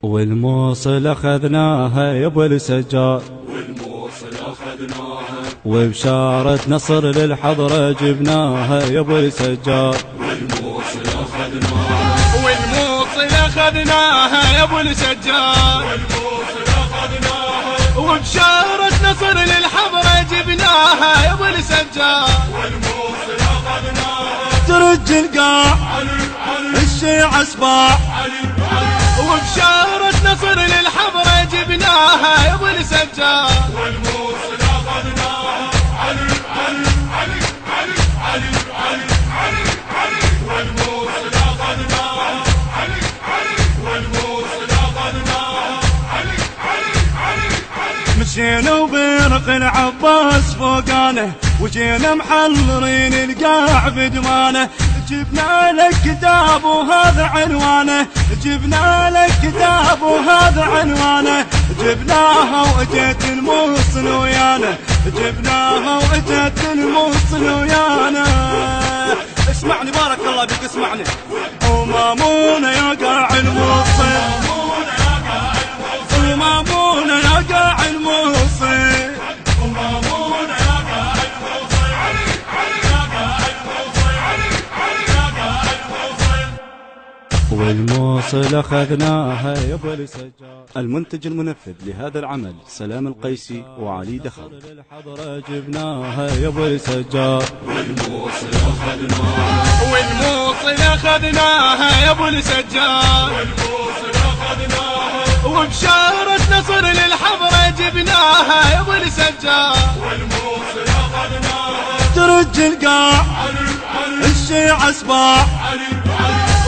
والموصل اخذناها يا ابو السجاد، وبشارة نصر للحضرة جبناها يا ابو السجاد، والموصل اخذناها يا ابو السجاد، وبشارة نصر للحضرة جبناها يا ابو السجاد، ترج القاع الشيعة اسباع، وبشارة نصر للحضرة جبناها يا ابو السجاد، والموصل اخذناها علي علي علي علي علي علي علي علي، والموصل اخذناها علي علي، والموصل اخذناها علي علي علي علي. مشينا وبرق العباس فوقانه، وجينا محلرين القاع بدمانه، جبنا لك كتاب وهذا عنوانه، جبنا لك كتاب وهذا عنوانه، جبناها واجت الموصل ويانا، جبناها واجت الموصل ويانا. اسمعني بارك الله بك اسمعني. ومامونة يا قاع الموصل، ومامونة يا قاع الموصل، والموصل اخذناها يا ابو السجاد. المنتج المنفذ لهذا العمل سلام القيسي وعلي دخل. للحضرة جبناها يا ابو السجاد، والموصل اخذناها، والموصل اخذناها يا ابو السجاد، والموصل اخذناها، وبشارة نصر للحضرة جبناها يا ابو السجاد، والموصل اخذناها، ترج القاع الشيعة اسباع،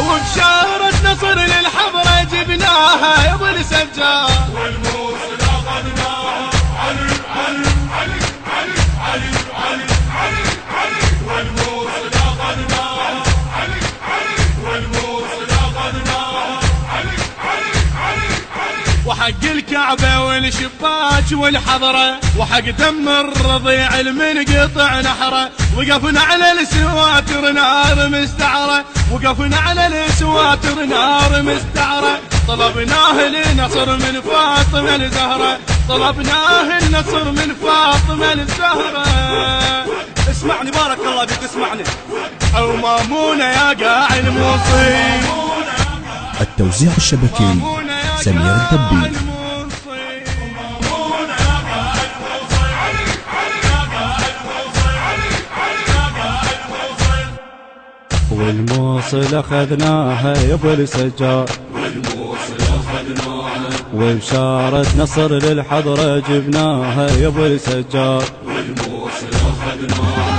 وبشارة نصر للحضرة جبناها يا ابو السجاد، والموصل اخذناها علي علي علي علي علي علي علي علي، والموصل اخذناها علي علي، والموصل اخذناها علي علي علي علي. وحق الكعبة والشباك والحضرة، وحق دم الرضيع المنقطع نحره، وقفنا على السواتر نار مستعرة، وقفنا على السواتر نار مستعرة، طلبناه لنصر من فاطمة الزهرة، طلبناه النصر من فاطمة الزهرة. اسمعني بارك الله بك اسمعني. أو مامونة يا قاع الموصل، التوزيع الشبكي سمير الدبي. والموصل اخذناها يا ابو السجاد، والموصل اخذناها، وبشارة نصر للحضرة جبناها يا ابو السجاد، والموصل اخذناها.